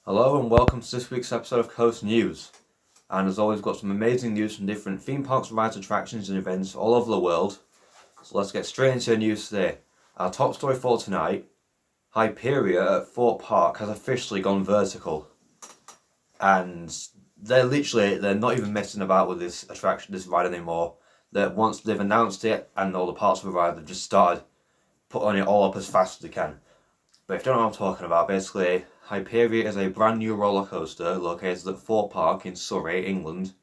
Hello and welcome to this week's episode of Coast News. And as always, we've got some amazing news from different theme parks, rides, attractions and events all over the world. So let's get straight into the news today. Our top story for tonight, Hyperia at Thorpe Park has officially gone vertical. And they're not even messing about with this ride anymore. That once they've announced it and all the parts of the ride, they've just started putting it all up as fast as they can. But if you don't know what I'm talking about, basically, Hyperia is a brand new roller coaster located at Thorpe Park in Surrey, England.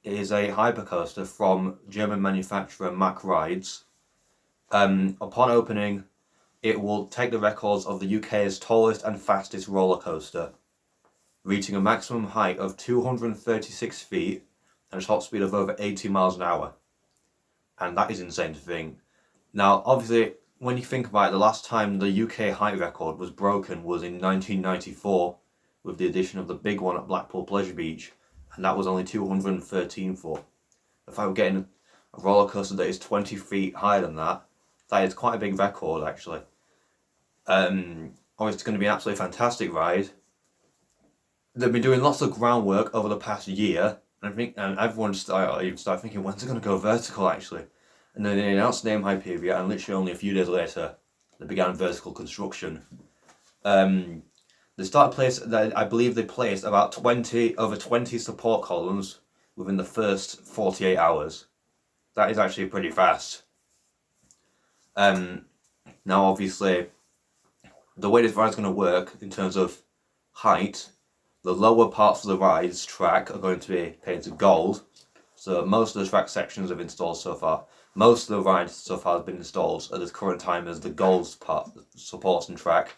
It is a hypercoaster from German manufacturer Mack Rides. Upon opening, it will take the records of the UK's tallest and fastest roller coaster, reaching a maximum height of 236 feet and a top speed of over 80 miles an hour. And that is insane to think. Now, obviously, when you think about it, the last time the UK height record was broken was in 1994 with the addition of the big one at Blackpool Pleasure Beach, and that was only 213 foot. If I were getting a roller coaster that is 20 feet higher than that, that is quite a big record actually. It's going to be an absolutely fantastic ride. They've been doing lots of groundwork over the past year, and everyone started thinking, when's it going to go vertical actually? And then they announced the name Hyperia, and literally only a few days later, they began vertical construction. I believe they placed about over 20 support columns within the first 48 hours. That is actually pretty fast. Now, obviously, the way this ride is going to work in terms of height, the lower parts of the ride's track are going to be painted gold. So most of the track sections have been installed so far. Most of the ride so far has been installed at this current time as the gold part supports and track,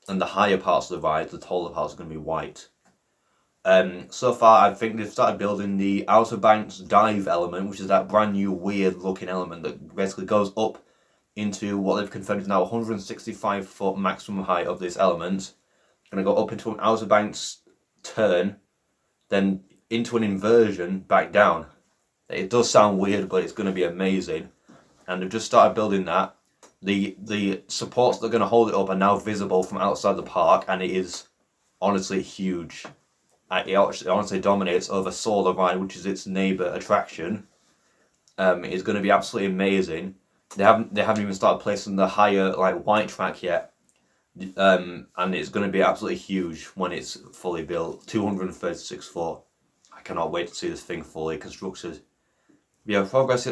and the higher parts of the ride, the taller parts, are going to be white. So far, I think they've started building the Outer Banks dive element, which is that brand new weird looking element that basically goes up into what they've confirmed is now 165 foot maximum height of this element. Going to go up into an Outer Banks turn, then into an inversion back down. It does sound weird, but it's going to be amazing. And they've just started building that. The supports that are going to hold it up are now visible from outside the park, and it is honestly huge. It honestly dominates over Soar the Ride, which is its neighbour attraction. It's going to be absolutely amazing. They haven't even started placing the higher white track yet. And it's going to be absolutely huge when it's fully built. 236 foot. I cannot wait to see this thing fully constructed. Yeah, progress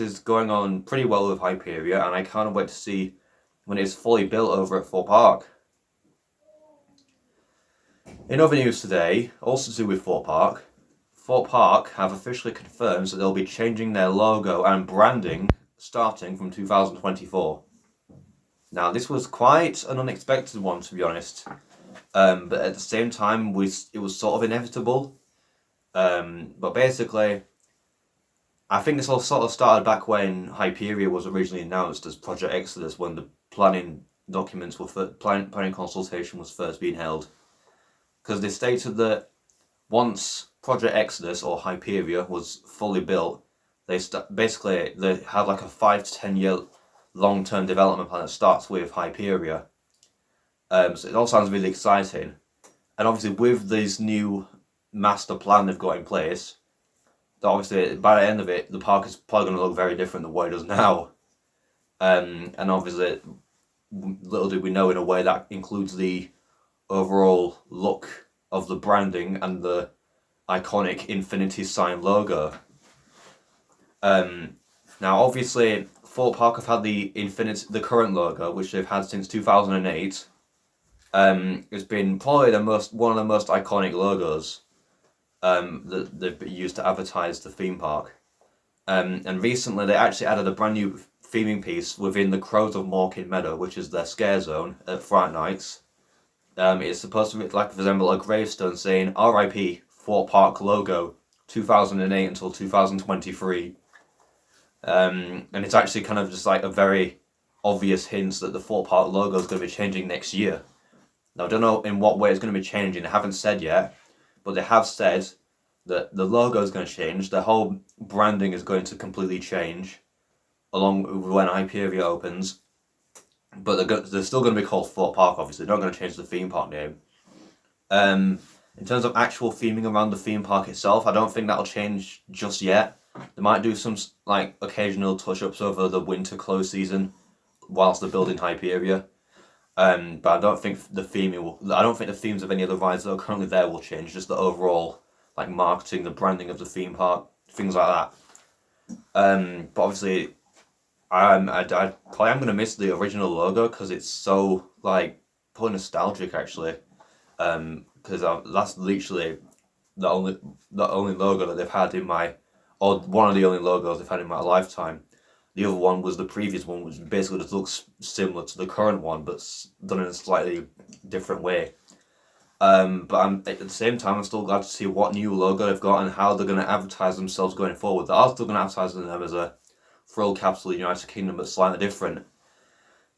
is going on pretty well with Hyperia, and I can't wait to see when it's fully built over at Thorpe Park. In other news today, also to do with Thorpe Park have officially confirmed that they'll be changing their logo and branding starting from 2024. Now, this was quite an unexpected one, to be honest, but at the same time, it was sort of inevitable. But basically, I think this all sort of started back when Hyperia was originally announced as Project Exodus, when the planning documents planning consultation was first being held. Because they stated that once Project Exodus or Hyperia was fully built, they had like a 5 to 10 year long-term development plan that starts with Hyperia. So it all sounds really exciting. And obviously with this new master plan they've got in place, obviously by the end of it, the park is probably going to look very different than what it does now. And obviously, little did we know, in a way that includes the overall look of the branding and the iconic infinity sign logo. Now obviously, Thorpe Park have had the current logo, which they've had since 2008. It's been probably one of the most iconic logos that they've used to advertise the theme park. And recently they actually added a brand new theming piece within the Crows of Morecambe Meadow, which is their scare zone at Fright Nights. It's supposed to resemble a gravestone saying RIP Thorpe Park logo 2008 until 2023. And it's actually kind of just like a very obvious hint that the Thorpe Park logo is going to be changing next year. Now, I don't know in what way it's going to be changing, they haven't said yet, but they have said that the logo is going to change, the whole branding is going to completely change, along with when Hyperia opens. But they're still going to be called Thorpe Park, obviously. They're not going to change the theme park name. In terms of actual theming around the theme park itself, I don't think that'll change just yet. They might do some like occasional touch-ups over the winter close season whilst they're building Hyperia. But I don't think the theming will. I don't think the themes of any of the rides that are currently there will change. Just the overall like marketing, the branding of the theme park, things like that. But obviously, I probably am gonna miss the original logo because it's so like quite nostalgic actually. Because that's literally the only logo that they've had in my, or one of the only logos they've had in my lifetime. The other one was the previous one, which basically just looks similar to the current one, but done in a slightly different way. But at the same time, I'm still glad to see what new logo they've got and how they're going to advertise themselves going forward. They are still going to advertise them as a thrill capsule in the United Kingdom, but slightly different.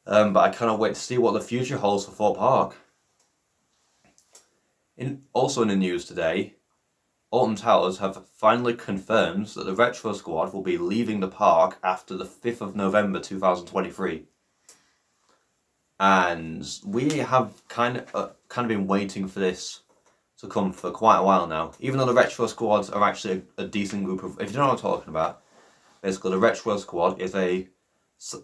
But I cannot wait to see what the future holds for Thorpe Park. Also in the news today, Alton Towers have finally confirmed that the Retrosquad will be leaving the park after the 5th of November 2023. And we have kind of been waiting for this to come for quite a while now. Even though the Retrosquads are actually a decent group of, if you know what I'm talking about, basically the Retrosquad is a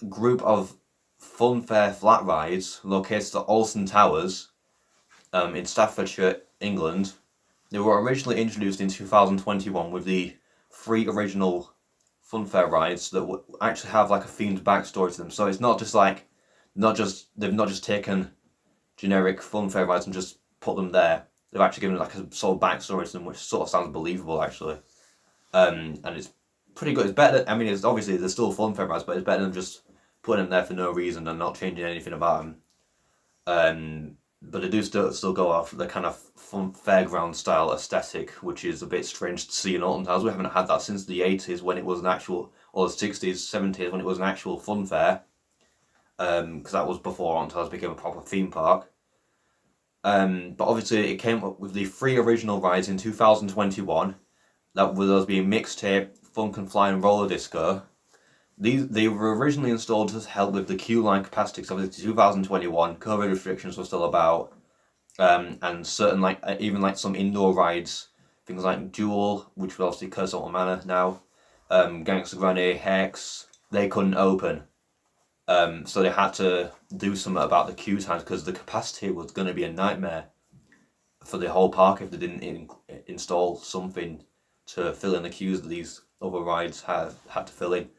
group of funfair flat rides located at Alton Towers in Staffordshire, England. They were originally introduced in 2021 with the 3 original funfair rides that actually have like a themed backstory to them. So it's not just like, they've not just taken generic funfair rides and just put them there. They've actually given like a sort of backstory to them, which sort of sounds believable actually. And it's pretty good. It's better. I mean, it's obviously they're still funfair rides, but it's better than just putting them there for no reason and not changing anything about them. But they do still go off the kind of fun fairground style aesthetic, which is a bit strange to see in Alton Towers. We haven't had that since the 80s when it was an actual, or the 60s, 70s when it was an actual fun fair. Because that was before Alton Towers became a proper theme park. But obviously it came up with the 3 original rides in 2021. That were those being Mixtape, Funk and Fly and Roller Disco. They were originally installed to help with the queue line capacity, because obviously 2021 COVID restrictions were still about, and certain like even like some indoor rides, things like Jewel, which was obviously Curse Alton Manor now, Gangster Granny, Hex, they couldn't open, so they had to do something about the queue times because the capacity was going to be a nightmare for the whole park if they didn't install something to fill in the queues that these other rides had to fill in.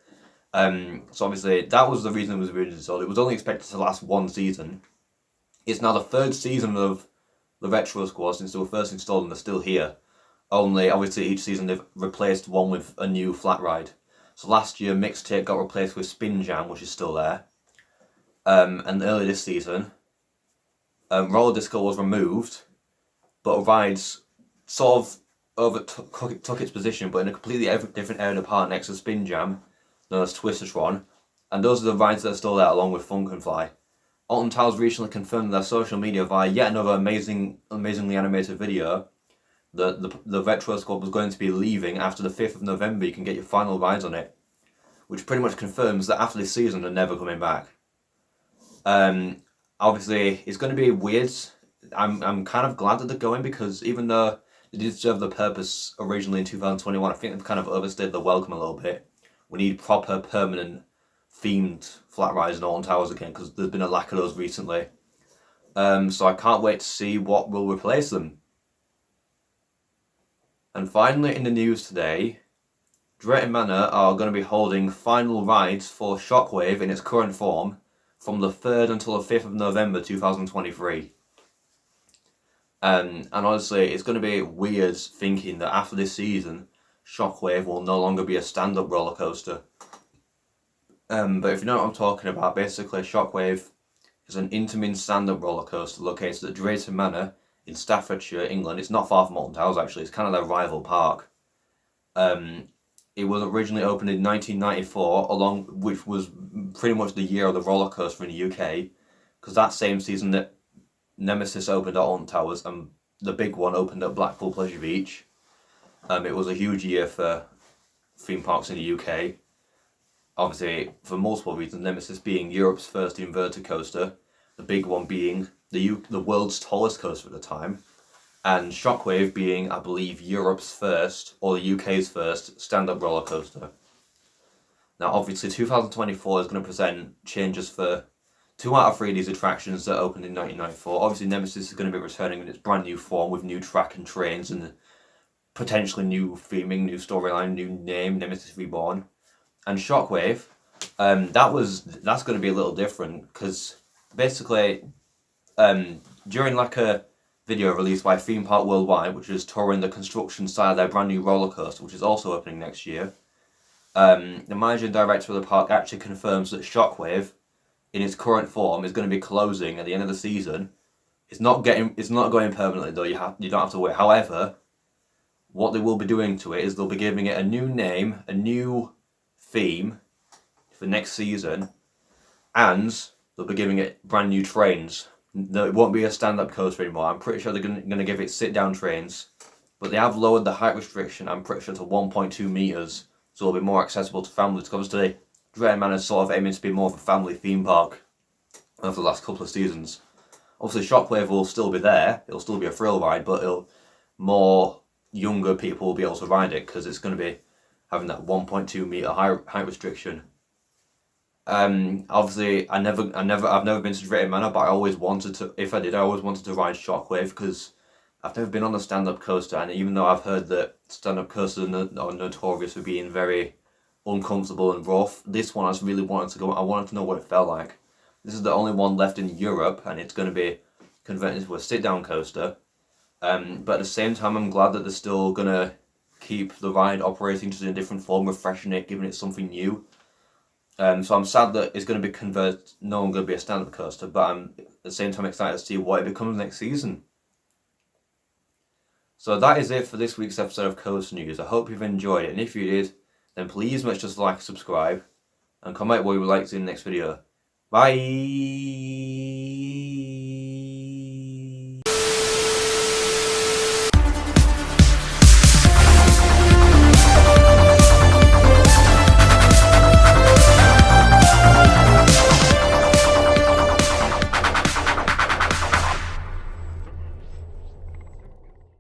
So obviously that was the reason it was originally installed. It was only expected to last 1 season. It's now the 3rd season of the Retrosquad since they were first installed and they're still here. Only obviously each season they've replaced one with a new flat ride. So last year Mixtape got replaced with Spin Jam, which is still there. And early this season, Roller Disco was removed, but rides sort of took its position, but in a completely different area of the park next to Spin Jam, known as Twistertron, and those are the rides that are still there along with Funk and Fly. Alton Towers recently confirmed on their social media via yet another amazingly animated video that the Retrosquad was going to be leaving after the 5th of November. You can get your final rides on it, which pretty much confirms that after this season they're never coming back. Obviously it's going to be weird. I'm kind of glad that they're going, because even though they did serve the purpose originally in 2021, I think they've kind of overstayed the welcome a little bit. We need proper, permanent, themed flat rides in Alton Towers again, because there's been a lack of those recently. So I can't wait to see what will replace them. And finally in the news today, Drayton Manor are going to be holding final rides for Shockwave in its current form from the 3rd until the 5th of November 2023. And honestly, it's going to be weird thinking that after this season, Shockwave will no longer be a stand-up roller coaster. But if you know what I'm talking about, basically Shockwave is an intermin stand-up roller coaster located at Drayton Manor in Staffordshire, England. It's not far from Alton Towers actually, it's kind of their rival park. It was originally opened in 1994, which was pretty much the year of the roller coaster in the UK, because that same season that Nemesis opened at Alton Towers and the big one opened at Blackpool Pleasure Beach. It was a huge year for theme parks in the UK. Obviously, for multiple reasons, Nemesis being Europe's first inverted coaster, the big one being the world's tallest coaster at the time. and Shockwave being, I believe, Europe's first, or the UK's first, stand-up roller coaster. Now, obviously, 2024 is going to present changes for 2 out of 3 of these attractions that opened in 1994. Obviously, Nemesis is going to be returning in its brand new form with new track and trains and potentially new theming, new storyline, new name, Nemesis Reborn. And Shockwave, that's going to be a little different because basically, during like a video released by Theme Park Worldwide, which is touring the construction side of their brand new roller coaster, which is also opening next year, the managing director of the park actually confirms that Shockwave, in its current form, is going to be closing at the end of the season. It's not going permanently though. You don't have to wait. However, what they will be doing to it is they'll be giving it a new name, a new theme for next season, and they'll be giving it brand new trains. No, it won't be a stand-up coaster anymore. I'm pretty sure they're going to give it sit-down trains, but they have lowered the height restriction, I'm pretty sure, to 1.2 metres, so it'll be more accessible to families. Because obviously, Drayton Manor is sort of aiming to be more of a family theme park over the last couple of seasons. Obviously, Shockwave will still be there. It'll still be a thrill ride, but more younger people will be able to ride it because it's going to be having that 1.2 metre height restriction. Obviously, I've never been to Drayton Manor, but I always wanted to. If I did, I always wanted to ride Shockwave because I've never been on a stand-up coaster, and even though I've heard that stand-up coasters are notorious for being very uncomfortable and rough, this one I just really wanted to go. I wanted to know what it felt like. This is the only one left in Europe, and it's going to be converted into a sit-down coaster. But at the same time, I'm glad that they're still going to keep the ride operating just in a different form, refreshing it, giving it something new. So I'm sad that it's going to be converted, no longer going to be a stand-up coaster, but I'm at the same time excited to see what it becomes next season. So that is it for this week's episode of Coaster News. I hope you've enjoyed it, and if you did, then please make sure to like, subscribe, and comment what you would like to see in the next video. Bye!